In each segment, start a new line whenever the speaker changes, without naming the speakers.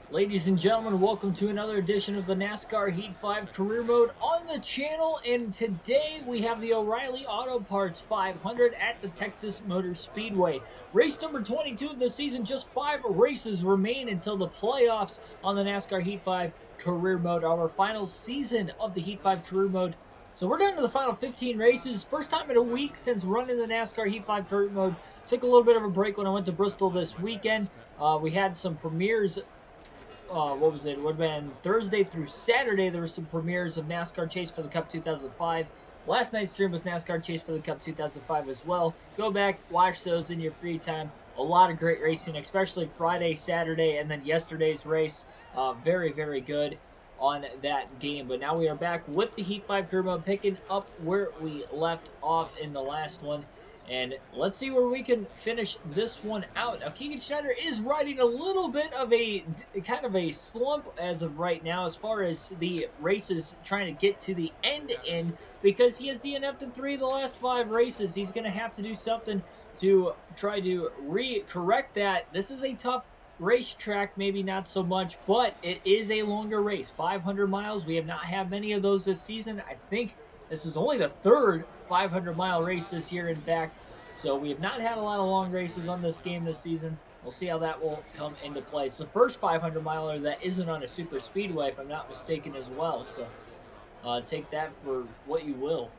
Ladies and gentlemen, welcome to another edition of the NASCAR Heat 5 Career Mode on the channel. And today we have the O'Reilly Auto Parts 500 at the Texas Motor Speedway. Race number 22 of the season. Just 5 races remain until the playoffs on the NASCAR Heat 5 Career Mode, our final season of the Heat 5 Career Mode. So we're down to the final 15 races. First time in a week since running the NASCAR Heat 5 Career Mode. Took a little bit of a break when I went to Bristol this weekend. We had some premieres. What was it? It would have been Thursday through Saturday. There were some premieres of NASCAR Chase for the Cup 2005. Last night's stream was NASCAR Chase for the Cup 2005 as well. Go back, watch those in your free time. A lot of great racing, especially Friday, Saturday, and then yesterday's race. Very, very good on that game. But now we are back with the Heat 5 Career Mode, picking up where we left off in the last one. And let's see where we can finish this one out. Now, Keegan Schneider is riding a little bit of a kind of a slump as of right now as far as the races trying to get to the end in, because he has DNF'd in 3 of the last 5 races. He's going to have to do something to try to correct that. This is a tough racetrack, maybe not so much, but it is a longer race. 500 miles. We have not had many of those this season. I think this is only the third 500-mile race this year, in fact. So we have not had a lot of long races on this game this season. We'll see how that will come into play. It's the first 500-miler that isn't on a super speedway, if I'm not mistaken, as well. So take that for what you will.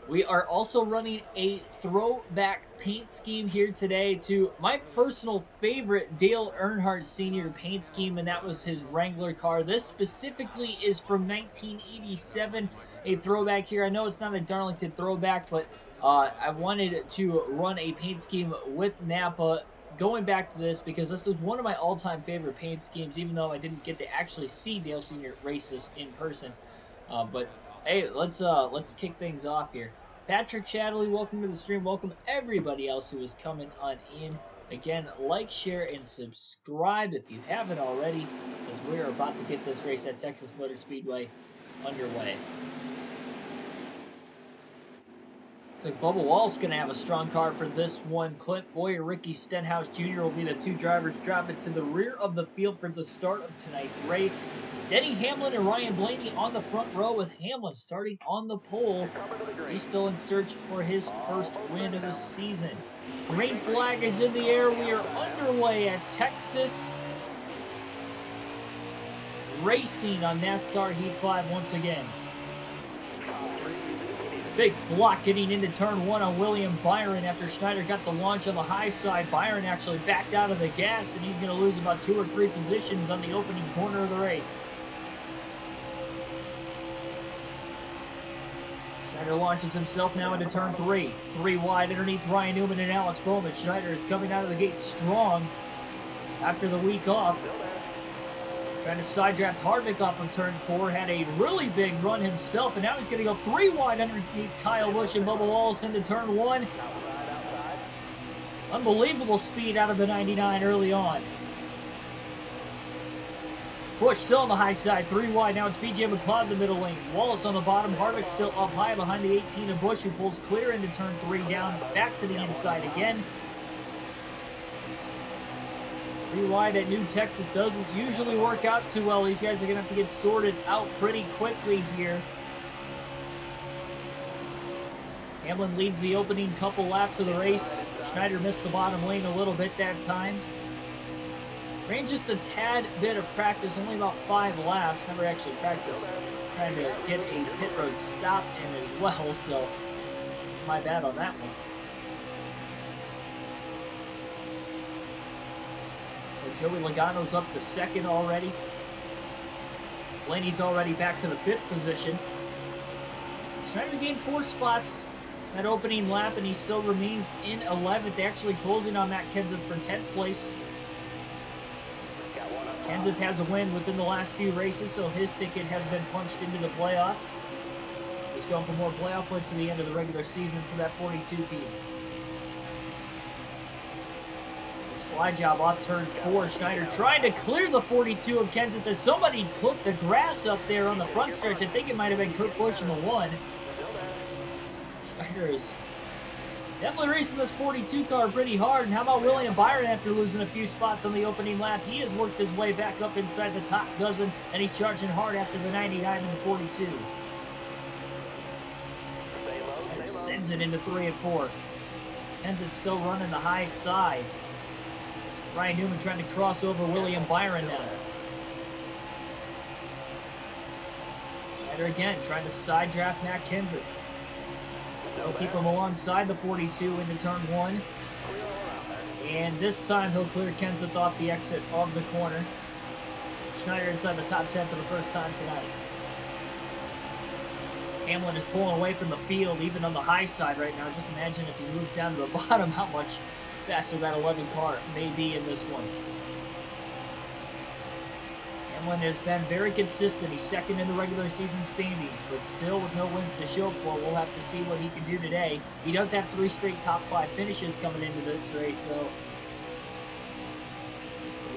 We are also running a throwback paint scheme here today to my personal favorite Dale Earnhardt Sr. paint scheme, and that was his Wrangler car. This specifically is from 1987, a throwback here. I know it's not a Darlington throwback, but I wanted to run a paint scheme with Napa going back to this because this is one of my all-time favorite paint schemes, even though I didn't get to actually see Dale Sr. race this in person. But hey, let's kick things off here. Patrick Shadley, welcome to the stream. Welcome everybody else who is coming on in. Again, like, share, and subscribe if you haven't already, as we're about to get this race at Texas Motor Speedway underway. Looks like Bubba Wallace going to have a strong car for this one. Clint Boyer, Ricky Stenhouse Jr. will be the 2 drivers dropping to the rear of the field for the start of tonight's race. Denny Hamlin and Ryan Blaney on the front row, with Hamlin starting on the pole. He's still in search for his first win of the season. Green flag is in the air. We are underway at Texas Racing on NASCAR Heat 5 once again. Big block getting into turn 1 on William Byron after Schneider got the launch on the high side. Byron actually backed out of the gas, and he's going to lose about 2 or 3 positions on the opening corner of the race. Schneider launches himself now into turn 3. 3 wide underneath Ryan Newman and Alex Bowman. Schneider is coming out of the gate strong after the week off. Trying to side draft Harvick off of turn 4. Had a really big run himself, and now he's going to go 3 wide underneath Kyle Busch and Bubba Wallace into turn 1. Unbelievable speed out of the 99 early on. Busch still on the high side, 3 wide. Now it's BJ McLeod in the middle lane. Wallace on the bottom. Harvick still up high behind the 18 of Busch, who pulls clear into turn 3, down back to the inside again. 3 wide at New Texas doesn't usually work out too well. These guys are going to have to get sorted out pretty quickly here. Hamlin leads the opening couple laps of the race. Schneider missed the bottom lane a little bit that time. Ran just a tad bit of practice, only about 5 laps. Never actually practiced trying to get a pit road stop in as well, so it's my bad on that one. So Joey Logano's up to 2nd already. Blaney's already back to the 5th position. Schneider gained 4 spots that opening lap, and he still remains in 11th, actually closing on Matt Kenseth for 10th place. Kenseth has a win within the last few races, so his ticket has been punched into the playoffs. He's going for more playoff points to the end of the regular season for that 42 team. Slide job off turn 4. Schneider trying to clear the 42 of Kenseth as somebody clipped the grass up there on the front stretch. I think it might have been Kurt Busch in the 1. Schneider is Definitely racing this 42 car pretty hard. And how about William Byron after losing a few spots on the opening lap? He has worked his way back up inside the top dozen, and he's charging hard after the 99 and the 42. And sends it into 3 and 4. Kenseth still running the high side. Ryan Newman trying to cross over William Byron now. Schneider again trying to side draft Matt Kenseth. They'll keep him alongside the 42 into turn 1. And this time he'll clear Kenseth off the exit of the corner. Schneider inside the top 10 for the first time tonight. Hamlin is pulling away from the field, even on the high side right now. Just imagine if he moves down to the bottom, how much faster that 11 car may be in this one. Hamlin has been very consistent. He's second in the regular season standings, but still with no wins to show for. We'll have to see what he can do today. He does have 3 straight top 5 finishes coming into this race, so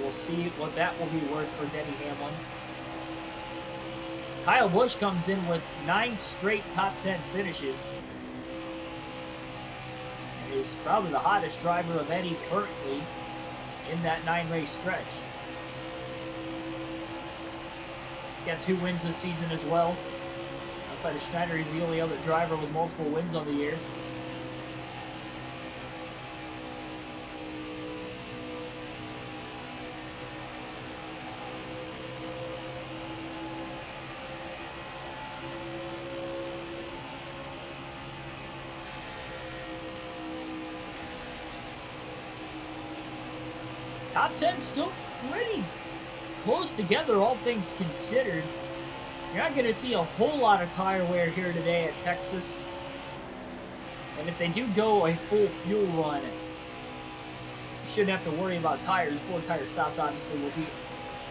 we'll see what that will be worth for Denny Hamlin. Kyle Busch comes in with 9 straight top 10 finishes. And is probably the hottest driver of any currently in that 9-race stretch. He's got 2 wins this season as well. Outside of Schneider, he's the only other driver with multiple wins on the year. Top 10 still pretty close together, all things considered. You're not going to see a whole lot of tire wear here today at Texas. And if they do go a full fuel run, you shouldn't have to worry about tires. 4 tire stops obviously will be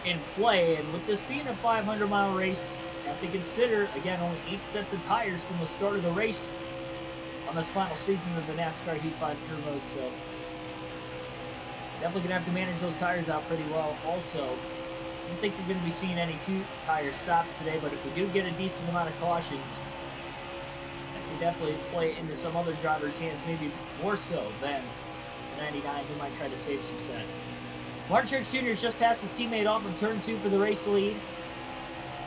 in play. And with this being a 500-mile race, you have to consider, again, only 8 sets of tires from the start of the race on this final season of the NASCAR Heat 5 Career Mode. So definitely going to have to manage those tires out pretty well. Also, I don't think you're going to be seeing any 2-tire stops today, but if we do get a decent amount of cautions, that could definitely play into some other drivers' hands, maybe more so than the 99, who might try to save some sets. Martin Truex Jr. has just passed his teammate off in turn 2 for the race lead.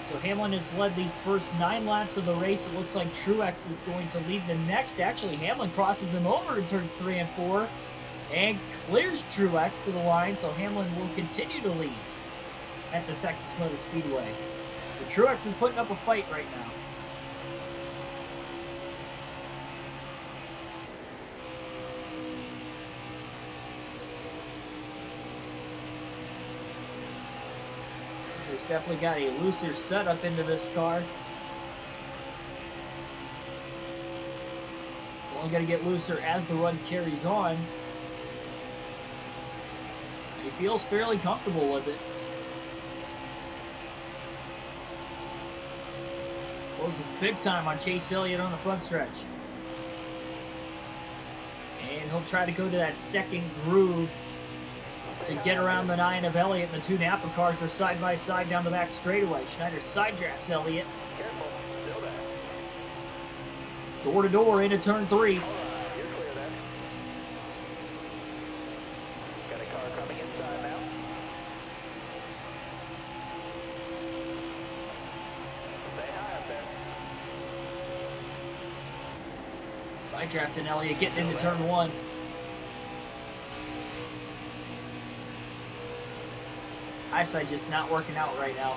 So Hamlin has led the first 9 laps of the race. It looks like Truex is going to lead the next. Actually, Hamlin crosses him over in turns 3 and 4. And clears Truex to the line, so Hamlin will continue to lead at the Texas Motor Speedway. But Truex is putting up a fight right now. There's definitely got a looser setup into this car. It's only going to get looser as the run carries on. He feels fairly comfortable with it. Closes big time on Chase Elliott on the front stretch. And he'll try to go to that second groove to get around the 9 of Elliott. And the 2 Napa cars are side by side down the back straightaway. Schneider side drafts Elliott. Door to door into turn 3. Side drafting Elliott, getting into turn 1. High side just not working out right now.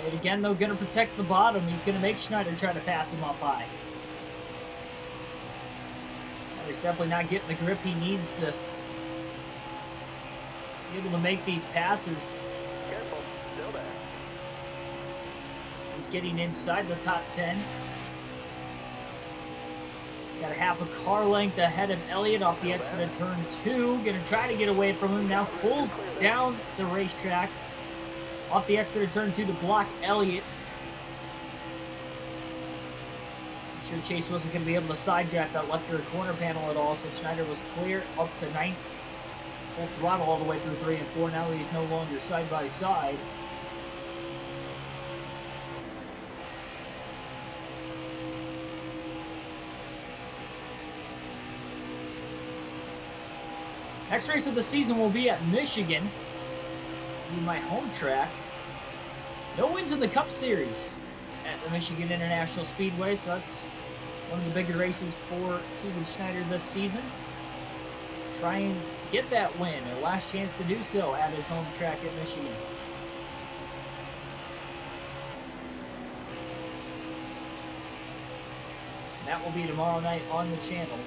And again, though, going to protect the bottom. He's going to make Schneider try to pass him up high. Schneider's definitely not getting the grip he needs to be able to make these passes. Getting inside the top 10. Got a half a car length ahead of Elliott off the exit of turn 2. Gonna try to get away from him. Now pulls down the racetrack off the exit of turn 2 to block Elliott. I'm sure Chase wasn't going to be able to side draft that left rear corner panel at all, so Schneider was clear up to 9th. Full throttle all the way through 3 and 4. Now he's no longer side by side. Next race of the season will be at Michigan. It'll be my home track. No wins in the Cup Series at the Michigan International Speedway, so that's one of the bigger races for Keegan Schneider this season. Try and get that win, a last chance to do so at his home track at Michigan. That will be tomorrow night on the channel.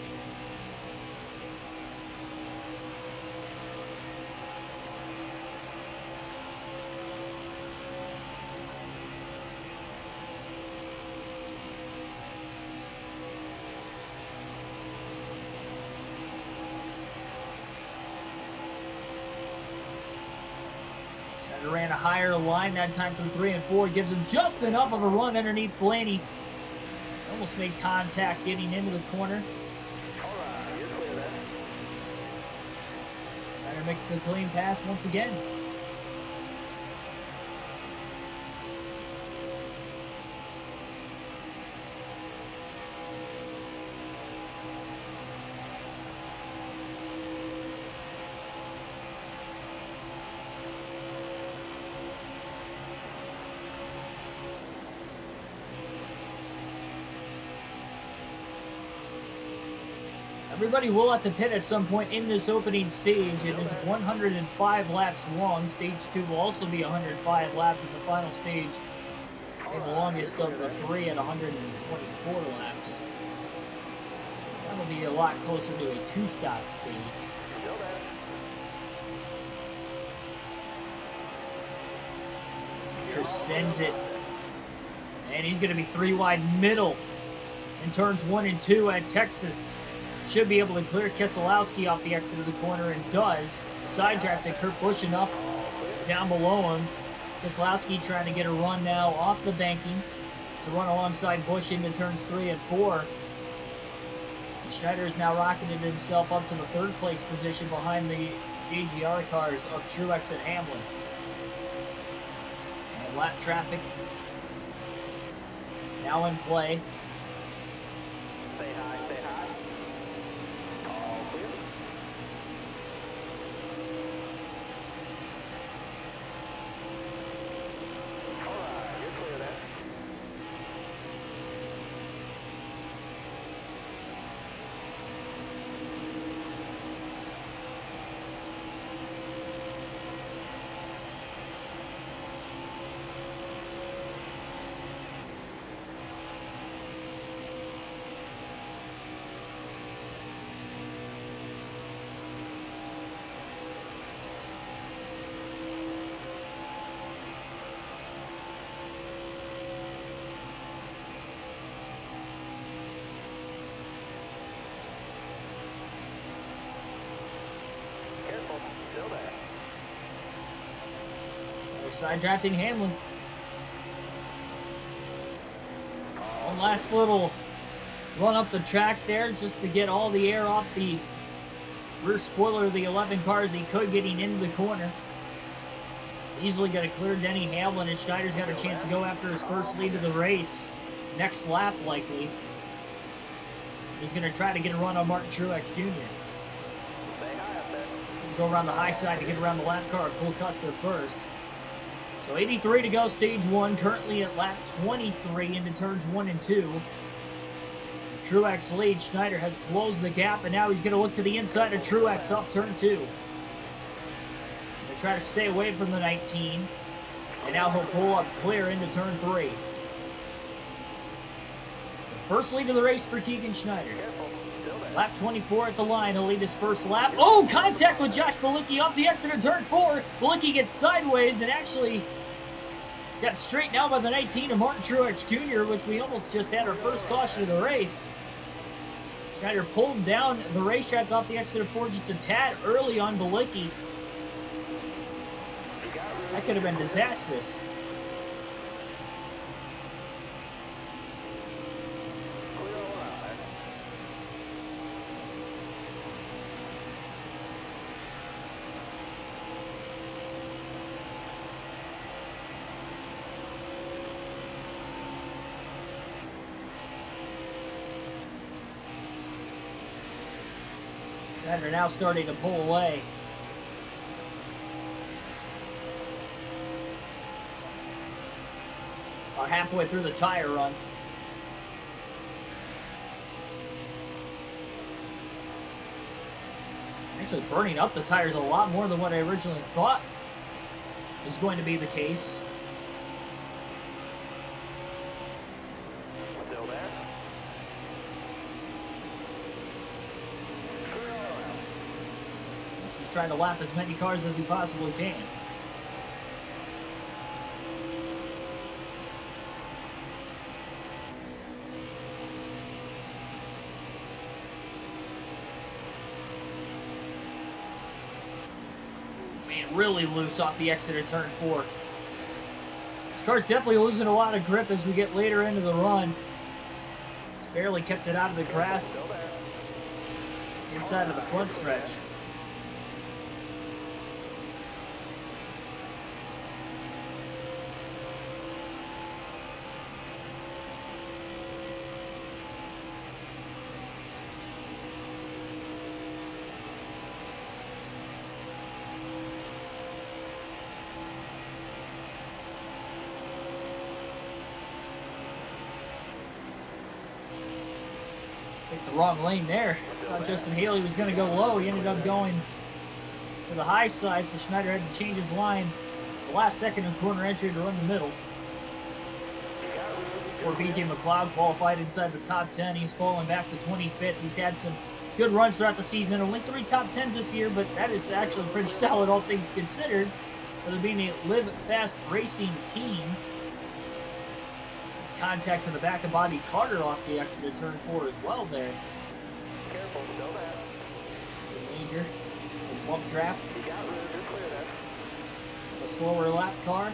Ran a higher line that time from 3 and 4, gives him just enough of a run underneath Blaney. Almost made contact getting into the corner. Trying to make it to the clean pass once again. Everybody will at the pit at some point in this opening stage. It is 105 laps long. Stage 2 will also be 105 laps with the final stage in the longest of the three at 124 laps. That'll be a lot closer to a two-stop stage. Chris sends it. And he's going to be 3 wide middle in turns 1 and 2 at Texas. Should be able to clear Keselowski off the exit of the corner, and does. Side drafted Kurt Busch enough down below him. Keselowski trying to get a run now off the banking to run alongside Busch into turns 3 and 4. And Schneider has now rocketed himself up to the 3rd place position behind the JGR cars of Truex and Hamlin. And lap traffic now in play.
Say hi, say hi. All clear. All right, you're clear there. Careful, still there.
Side drafting Hamlin. One last little run up the track there just to get all the air off the rear spoiler of the 11 cars he could getting into the corner. Easily got to clear Denny Hamlin, and Schneider's got a chance to go after his first lead of the race. Next lap, likely. He's going to try to get a run on Martin Truex Jr.
Say hi up there.
Go around the high side to get around the lap car. Cole Custer first. So 83 to go, stage 1. Currently at lap 23 into turns 1 and 2. Truex leads. Schneider has closed the gap, and now he's going to look to the inside of Truex up turn 2. They try to stay away from the 19. And now he'll pull up clear into turn 3. First lead of the race for Keegan Schneider.
Careful, still there.
Lap 24 at the line. He'll lead his first lap. Oh, contact with Josh Bilicki off the exit of turn 4. Bilicki gets sideways and actually got straightened out by the 19 of Martin Truex Jr., which we almost just had our first caution of the race. Schneider pulled down the racetrack off the exit of 4 just a tad early on Bilicki. That could have been disastrous.
Clear line.
Schneider now starting to pull away. About halfway through the tire run. Actually burning up the tires a lot more than what I originally thought was going to be the case.
Still there?
He's trying to lap as many cars as he possibly can. Really loose off the exit of turn 4. This car's definitely losing a lot of grip as we get later into the run. It's barely kept it out of the grass inside of the front stretch. Picked the wrong lane there. Thought Justin Haley was going to go low. He ended up going to the high side, so Schneider had to change his line the last second of corner entry to run the middle. Before BJ McLeod qualified inside the top 10, he's fallen back to 25th. He's had some good runs throughout the season. Only 3 top 10s this year, but that is actually pretty solid, all things considered, for there being a Live Fast Racing team. Contact to the back of body Carter off the exit of turn 4 as well there.
Careful, still there.
Major. A bump draft.
You got room, you're clear there.
A slower lap car.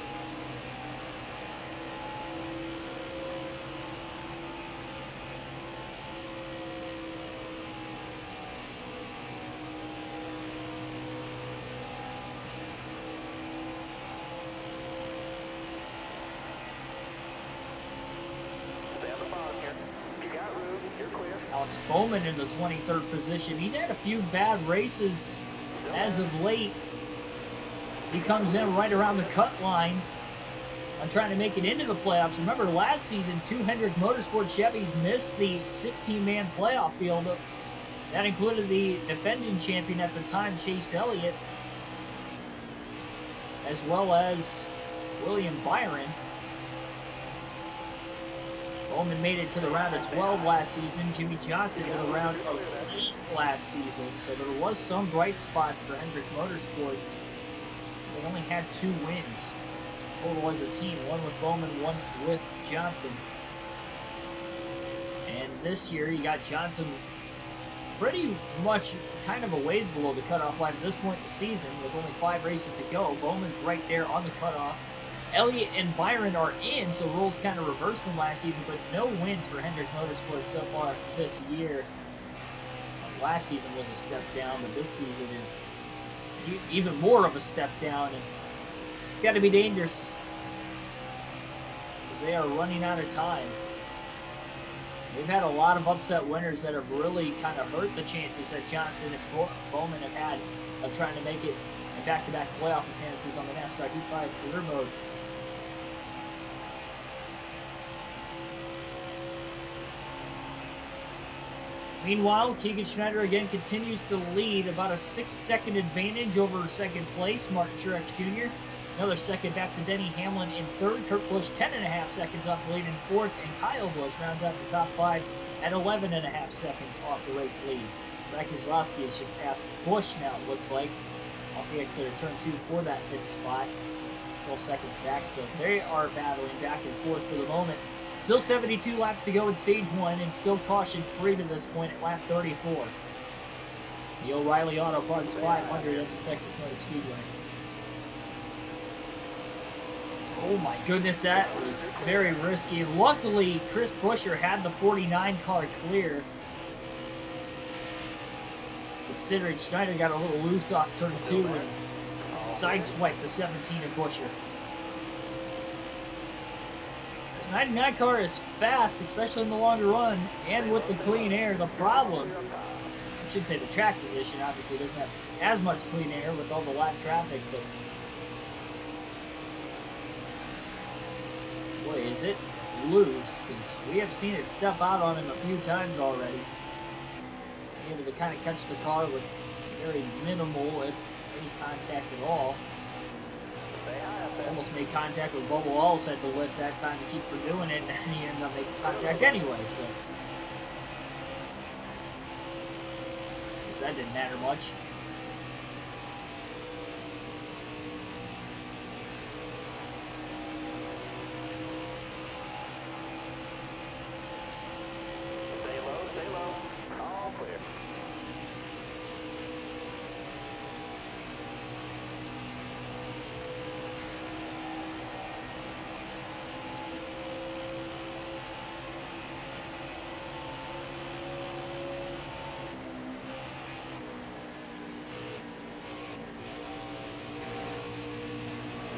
Alex Bowman in the 23rd position. He's had a few bad races as of late. He comes in right around the cut line on trying to make it into the playoffs. Remember last season, 2 Hendrick Motorsport Chevys missed the 16-man playoff field. That included the defending champion at the time, Chase Elliott, as well as William Byron. Bowman made it to the round of 12 last season. Jimmy Johnson to the round of 8 last season. So there was some bright spots for Hendrick Motorsports. They only had 2 wins total as a team. 1 with Bowman, 1 with Johnson. And this year you got Johnson pretty much kind of a ways below the cutoff line at this point in the season with only 5 races to go. Bowman's right there on the cutoff. Elliott and Byron are in, so roles kind of reversed from last season, but no wins for Hendrick Motorsports so far this year. Last season was a step down, but this season is even more of a step down, and it's got to be dangerous because they are running out of time. They've had a lot of upset winners that have really kind of hurt the chances that Johnson and Bowman have had of trying to make it in back-to-back playoff appearances on the NASCAR Heat 5 career mode. Meanwhile, Keegan Schneider again continues to lead, about a 6-second advantage over second place, Martin Truex Jr. Another second back to Denny Hamlin in third. Kurt Busch 10.5 seconds off the lead in fourth, and Kyle Busch rounds out the top 5 at 11.5 seconds off the race lead. Brad Keselowski has just passed Busch now, it looks like, off the exit of turn 2 for that 5th spot. 12 seconds back, so they are battling back and forth for the moment. Still 72 laps to go in stage 1, and still caution free to this point at lap 34. The O'Reilly Auto Parts 500 at the Texas Motor Speedway. Oh my goodness, that was very risky. Luckily, Chris Buescher had the 49 car clear, considering Schneider got a little loose off turn 2 and sideswiped the 17 of Buescher. This 99 car is fast, especially in the longer run, and with the clean air. The problem, should say the track position obviously doesn't have as much clean air with all the lap traffic, but boy, is it loose, because we have seen it step out on him a few times already. Able to kind of catch the car with very minimal, if any contact at all. Almost made contact with Bubba Wallace at the lift that time to keep from doing it, and then he ended up making contact anyway, so I guess that didn't matter much.
Stay low. All clear.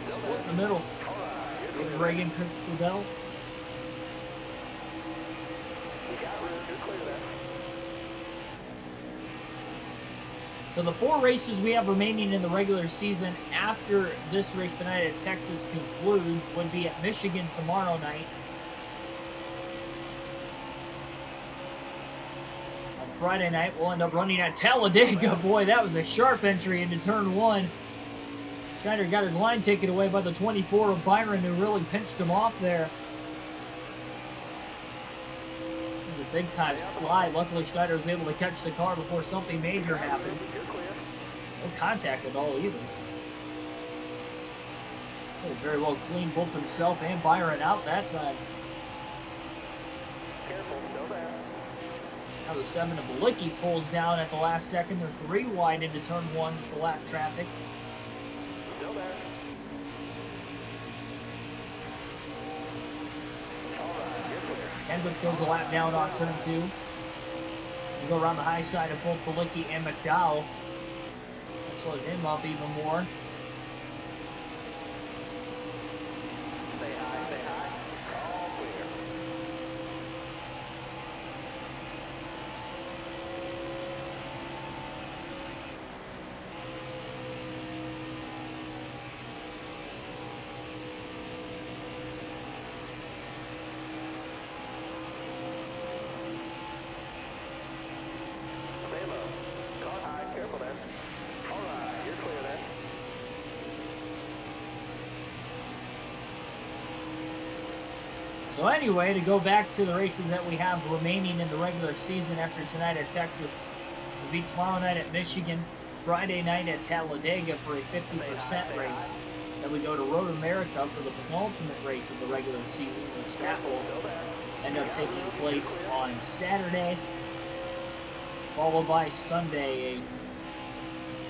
Split in the middle. David Reagan, Christopher Bell.
You got room. You're clear there.
So the 4 races we have remaining in the regular season after this race tonight at Texas concludes would be at Michigan tomorrow night. On Friday night, we'll end up running at Talladega. Boy, that was a sharp entry into turn 1. Schneider got his line taken away by the 24 of Byron, who really pinched him off there. It was a big-time slide. Luckily, Schneider was able to catch the car before something major happened. No contact at all, either. Oh, very well cleaned both himself and Byron out that time.
Careful, still there.
Now the 7 of Balicki pulls down at the last second. They're 3 wide into turn 1 with the lap traffic.
Still there. Alright, you're clear.
Kenseth goes a lap down on turn 2. We go around the high side of both Balicki and McDowell. That slowed him up even more.
Stay high. All clear. Stay low. Car high. Careful there. Alright, you're clear there.
So anyway, to go back to the races that we have remaining in the regular season after tonight at Texas, we'll be tomorrow night at Michigan, Friday night at Talladega for a 50% race. Then we go to Road America for the penultimate race of the regular season, which that will end up taking place on Saturday, followed by Sunday, a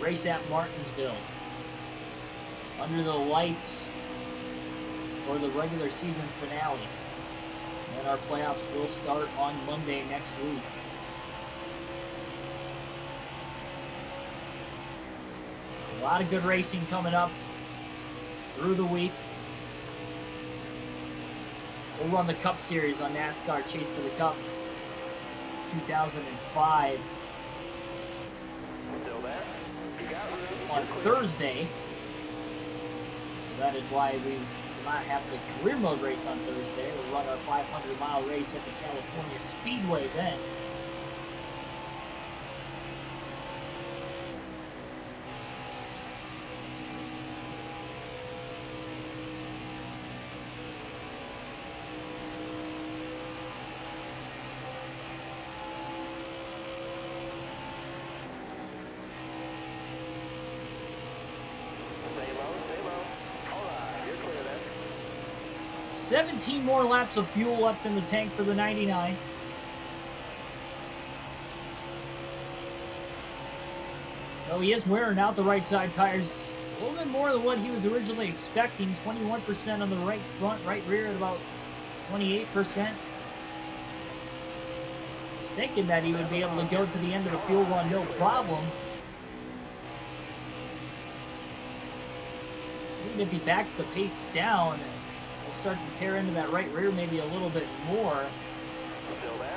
race at Martinsville. Under the lights for the regular season finale. And our playoffs will start on Monday next week. A lot of good racing coming up through the week. We'll run the Cup Series on NASCAR Chase to the Cup 2005
Still there. You got room.
on Thursday. That is why we will not have the career mode race on Thursday. We'll run our 500-mile race at the California Speedway then.
Stay low. Alright, you're clear there.
17 more laps of fuel left in the tank for the 99. Though he is wearing out the right side tires a little bit more than what he was originally expecting. 21% on the right front, right rear at about 28%. Was thinking that he would be able to go to the end of the fuel run no problem. Even if he backs the pace down, he'll start to tear into that right rear maybe a little bit more.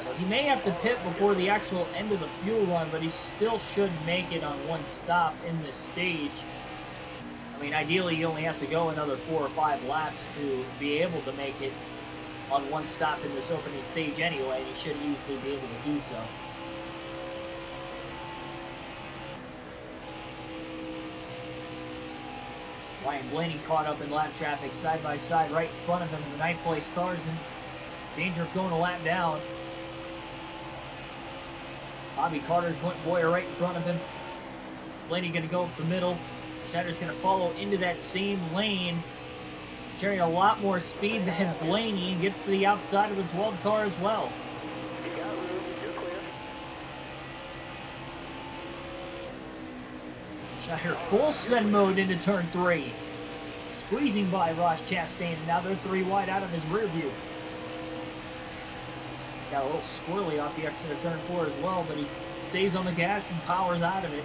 So he may have to pit before the actual end of the fuel run, but he still should make it on one stop in this stage. I mean, ideally, he only has to go another 4 or 5 laps to be able to make it on one stop in this opening stage anyway, and he should easily be able to do so. Ryan Blaney caught up in lap traffic side by side right in front of him in the 9th place cars, in danger of going a lap down. Bobby Carter and Clint Boyer right in front of him. Blaney going to go up the middle. Schneider's going to follow into that same lane, carrying a lot more speed than Blaney, and gets to the outside of the 12 car as well. Schneider full send mode into turn 3. Squeezing by Ross Chastain, and now they're 3 wide out of his rear view. Got a little squirrely off the exit of turn 4 as well, but he stays on the gas and powers out of it.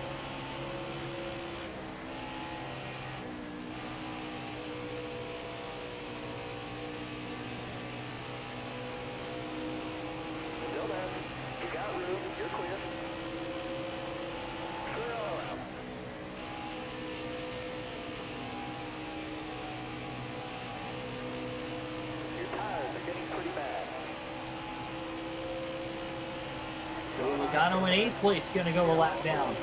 Logano in 8th place, going to go a lap down.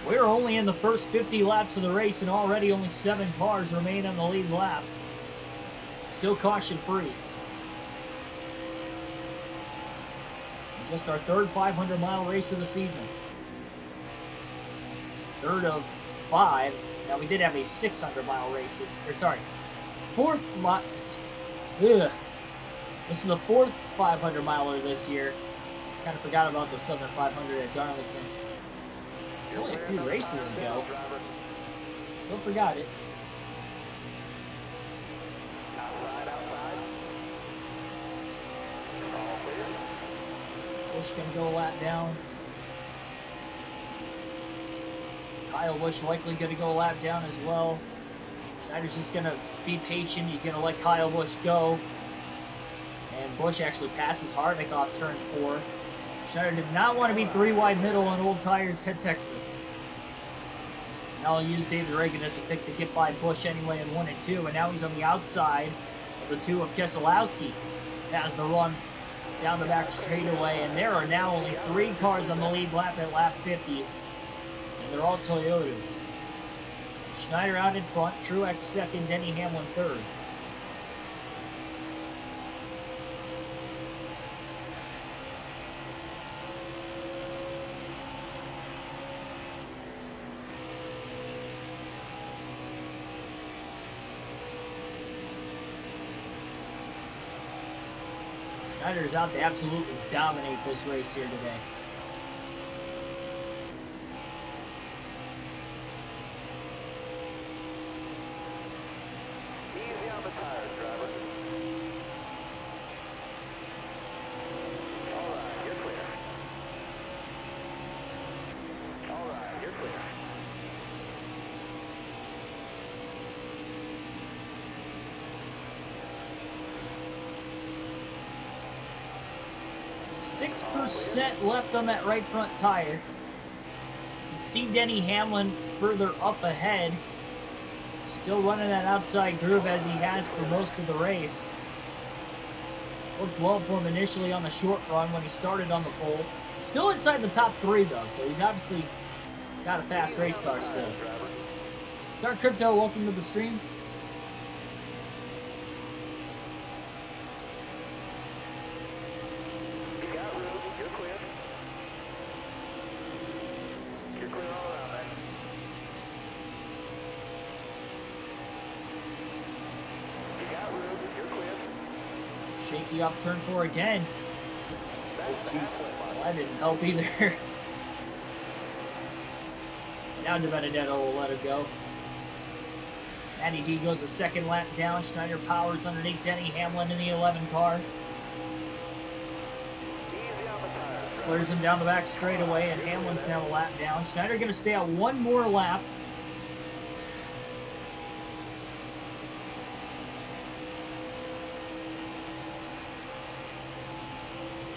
We're only in the first 50 laps of the race, and already only 7 cars remain on the lead lap. Still caution free. Just our 3rd 500-mile race of the season. 3rd of 5. Now, we did have a 600-mile race. Fourth. This is the 4th 500-miler this year. Kind of forgot about the Southern 500 at Darlington. Only a few races ago. Still forgot it. Busch going to go a lap down. Kyle Busch likely going to go a lap down as well. Schneider's just going to be patient. He's going to let Kyle Busch go. And Busch actually passes Harvick off turn 4. Schneider did not want to be 3 wide middle on old tires at Texas. Now he'll use David Reagan as a pick to get by Busch anyway in 1 and 2. And now he's on the outside of the 2 of Keselowski. Has the run down the back straightaway. And there are now only 3 cars on the lead lap at lap 50. And they're all Toyotas. Schneider out in front, Truex second, Denny Hamlin third. Schneider is out to absolutely dominate this race here today.
Easy on the tires, driver. All right, you're clear. All right, you're clear.
%, left on that right front tire. You can see Denny Hamlin further up ahead. Still running that outside groove as he has for most of the race. Looked well for him initially on the short run when he started on the pole. Still inside the top 3 though, so he's obviously got a fast race car still. Dark Crypto, welcome to the stream. Shaky up turn 4 again. Oh, jeez. Well, that didn't help either. Now De Benedetto will let it go. Matty D goes a second lap down. Schneider powers underneath Denny Hamlin in the 11 car. Clears him down the back straightaway, and Hamlin's now a lap down. Schneider going to stay out one more lap.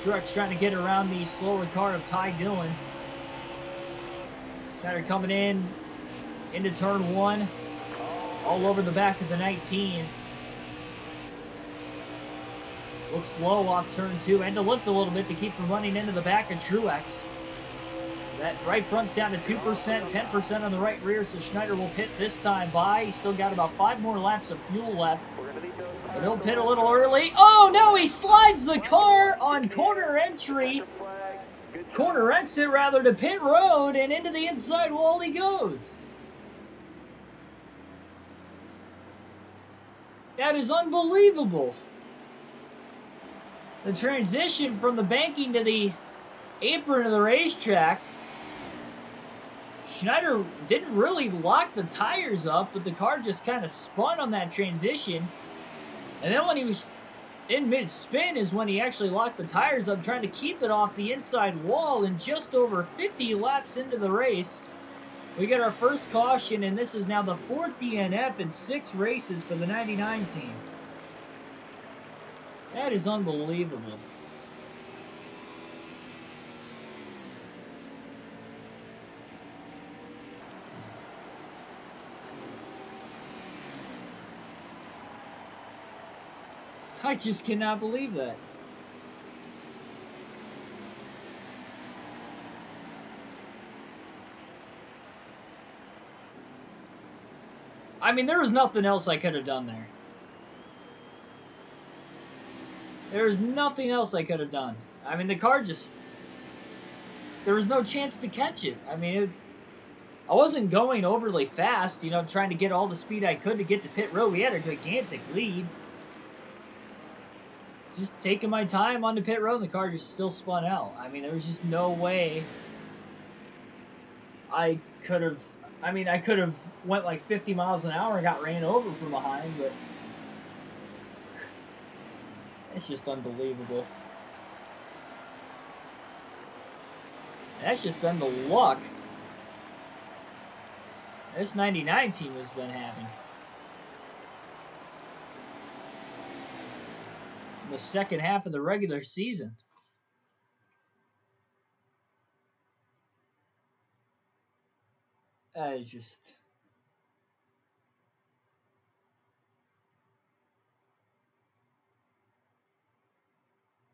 Truex trying to get around the slower car of Ty Dillon. Schneider coming in into turn 1. All over the back of the 19. Looks low off turn 2. And to lift a little bit to keep from running into the back of Truex. That right front's down to 2%, 10% on the right rear, so Schneider will pit this time by. He's still got about 5 more laps of fuel left. But he'll pit a little early. Oh, no, he slides the car on corner entry. Corner exit, rather, to pit road, and into the inside wall he goes. That is unbelievable. The transition from the banking to the apron of the racetrack. Schneider didn't really lock the tires up, but the car just kind of spun on that transition. And then when he was in mid-spin is when he actually locked the tires up, trying to keep it off the inside wall. And just over 50 laps into the race, we get our first caution, and this is now the 4th DNF in 6 races for the 99 team. That is unbelievable. I just cannot believe that. I mean, there was nothing else I could have done there. There was nothing else I could have done. I mean, the car just... There was no chance to catch it. I mean, I wasn't going overly fast, you know, trying to get all the speed I could to get to pit road. We had a gigantic lead. Just taking my time on the pit road, and the car just still spun out. I mean, there was just no way I could have... I mean, I could have went like 50 miles an hour and got ran over from behind, but... It's just unbelievable. That's just been the luck this 99 team has been having. In the second half of the regular season. That is just...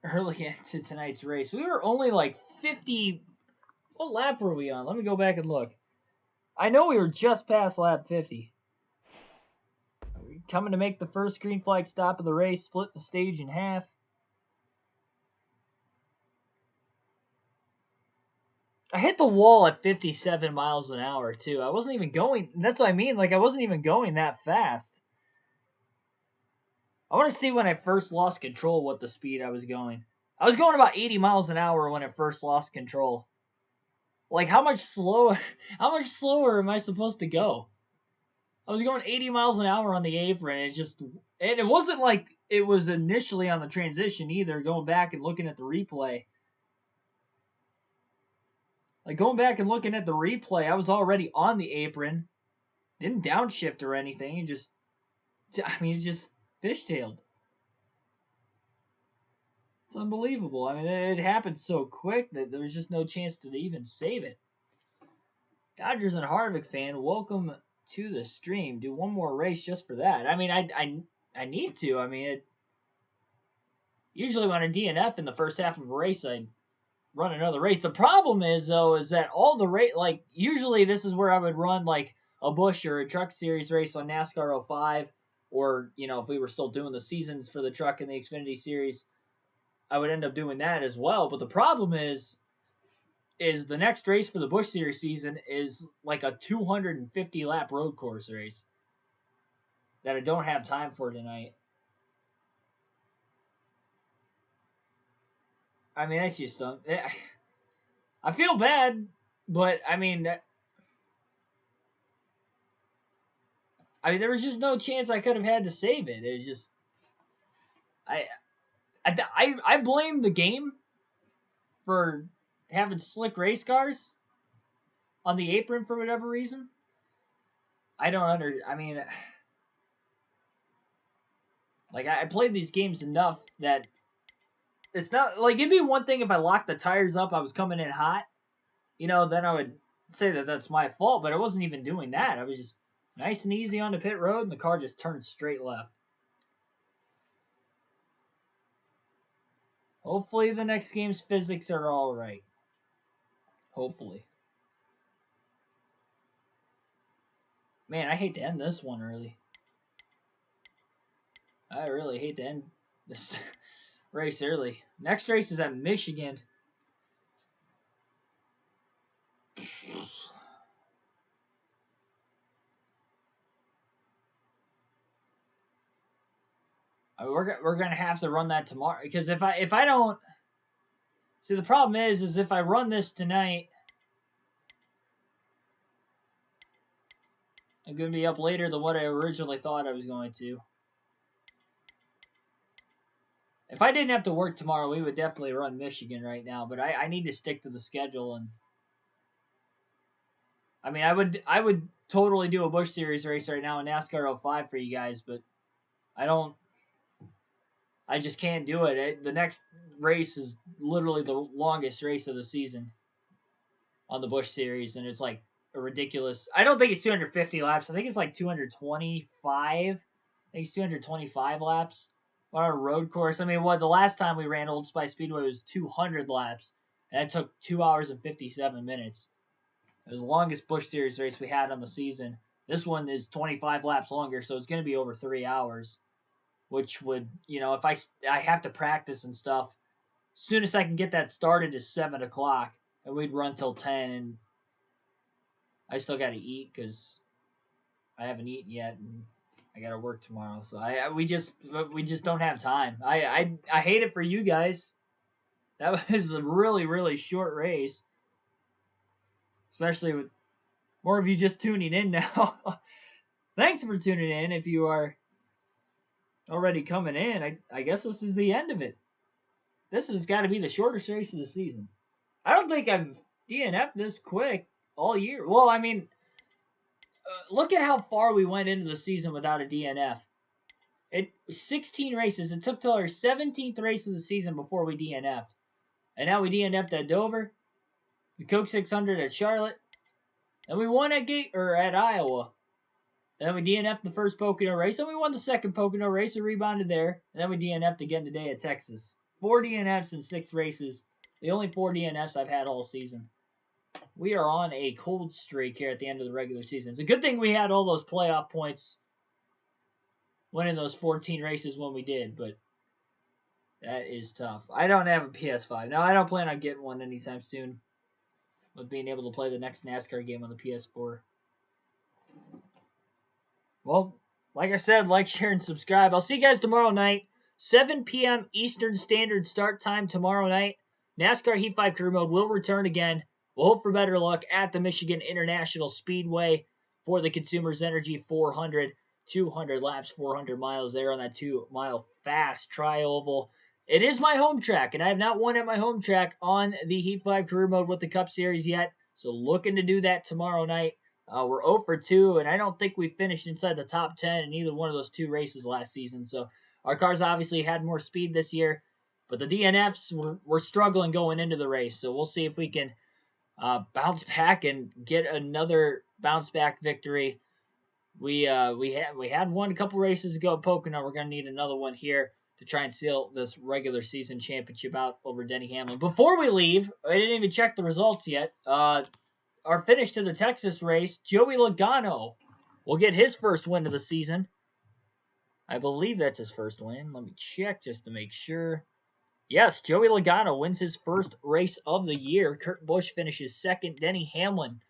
Early into tonight's race. We were only like 50... What lap were we on? Let me go back and look. I know we were just past lap 50. Coming to make the first green flag stop of the race, split the stage in half. I hit the wall at 57 miles an hour, too. I wasn't even going... That's what I mean. Like, I wasn't even going that fast. I want to see when I first lost control what the speed I was going. I was going about 80 miles an hour when I first lost control. Like, how much slower am I supposed to go? I was going 80 miles an hour on the apron. It wasn't like it was initially on the transition either, going back and looking at the replay. Like, going back and looking at the replay, I was already on the apron. Didn't downshift or anything. It just fishtailed. It's unbelievable. I mean, it happened so quick that there was just no chance to even save it. Dodgers and Harvick fan, welcome to the stream. Do one more race just for that. I mean, I need to. I mean, usually when I DNF in the first half of a race, I run another race. The problem is, though, is that all the race, like, usually this is where I would run, like, a Busch or a Truck Series race on NASCAR 05, or, you know, if we were still doing the seasons for the Truck and the Xfinity Series, I would end up doing that as well. But the problem is the next race for the Busch Series season is like a 250-lap road course race that I don't have time for tonight. I mean, that's just something. I feel bad, but I mean, there was just no chance I could have had to save it. It was just, I blame the game for having slick race cars on the apron for whatever reason. I mean, like, I played these games enough that it's not like it'd be one thing if I locked the tires up, I was coming in hot, then I would say that that's my fault, but I wasn't even doing that. I was just nice and easy on the pit road, and the car just turned straight left. Hopefully the next game's physics are all right. Hopefully. Man, I hate to end this one early. I really hate to end this race early. Next race is at Michigan. We're gonna have to run that tomorrow because if I don't see, the problem is if I run this tonight, I'm gonna be up later than what I originally thought I was going to. If I didn't have to work tomorrow, we would definitely run Michigan right now. But I need to stick to the schedule, and I mean I would totally do a Busch Series race right now in NASCAR 05 for you guys, but I don't. I just can't do it. The next race is literally the longest race of the season on the Busch Series, and it's like a ridiculous. I don't think it's 250 laps. I think it's like 225. I think it's 225 laps on a road course. I mean, the last time we ran Old Spice Speedway was 200 laps, and that took 2 hours and 57 minutes. It was the longest Busch Series race we had on the season. This one is 25 laps longer, so it's going to be over 3 hours, which would, if I have to practice and stuff, soon as I can get that started is 7 o'clock, and we'd run till 10, and I still got to eat because I haven't eaten yet, and I got to work tomorrow. So we just don't have time. I hate it for you guys. That was a really, really short race, especially with more of you just tuning in now. Thanks for tuning in. If you are already coming in, I guess this is the end of it. This has got to be the shortest race of the season. I don't think I've DNF'd this quick all year. Well, I mean, look at how far we went into the season without a DNF. 16 races. It took till our 17th race of the season before we DNF'd. And now we DNF'd at Dover, the Coke 600 at Charlotte, and we won at Iowa. And then we DNF'd the first Pocono race, and we won the second Pocono race and rebounded there. And then we DNF'd again today at Texas. 4 DNFs in 6 races. The only 4 DNFs I've had all season. We are on a cold streak here at the end of the regular season. It's a good thing we had all those playoff points winning those 14 races when we did, but that is tough. I don't have a PS5. Now, I don't plan on getting one anytime soon with being able to play the next NASCAR game on the PS4. Well, like I said, like, share, and subscribe. I'll see you guys tomorrow night. 7 p.m. Eastern Standard start time tomorrow night. NASCAR Heat 5 Career Mode will return again. We'll hope for better luck at the Michigan International Speedway for the Consumers Energy 400. 200 laps, 400 miles there on that 2-mile fast tri-oval. It is my home track, and I have not won at my home track on the Heat 5 Career Mode with the Cup Series yet, so looking to do that tomorrow night. We're 0 for 2, and I don't think we finished inside the top 10 in either one of those 2 races last season, so our cars obviously had more speed this year, but the DNFs were struggling going into the race, so we'll see if we can bounce back and get another bounce back victory. We had one a couple races ago at Pocono. We're going to need another one here to try and seal this regular season championship out over Denny Hamlin. Before we leave, I didn't even check the results yet. Our finish to the Texas race, Joey Logano will get his first win of the season. I believe that's his first win. Let me check just to make sure. Yes, Joey Logano wins his first race of the year. Kurt Busch finishes second. Denny Hamlin,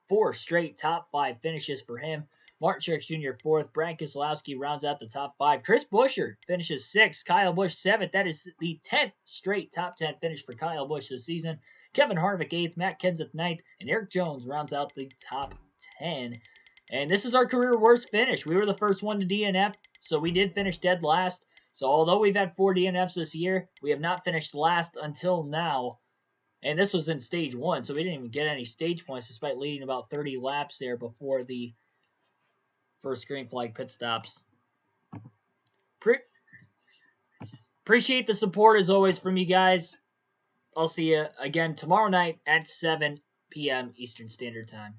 4 straight top 5 finishes for him. Martin Truex Jr. 4th. Brad Keselowski rounds out the top 5. Chris Buescher finishes 6th. Kyle Busch 7th. That is the 10th straight top 10 finish for Kyle Busch this season. Kevin Harvick 8th. Matt Kenseth 9th. And Eric Jones rounds out the top 10. And this is our career worst finish. We were the first one to DNF, so we did finish dead last. So although we've had 4 DNFs this year, we have not finished last until now. And this was in stage 1, so we didn't even get any stage points despite leading about 30 laps there before the first green flag pit stops. Appreciate the support as always from you guys. I'll see you again tomorrow night at 7 p.m. Eastern Standard Time.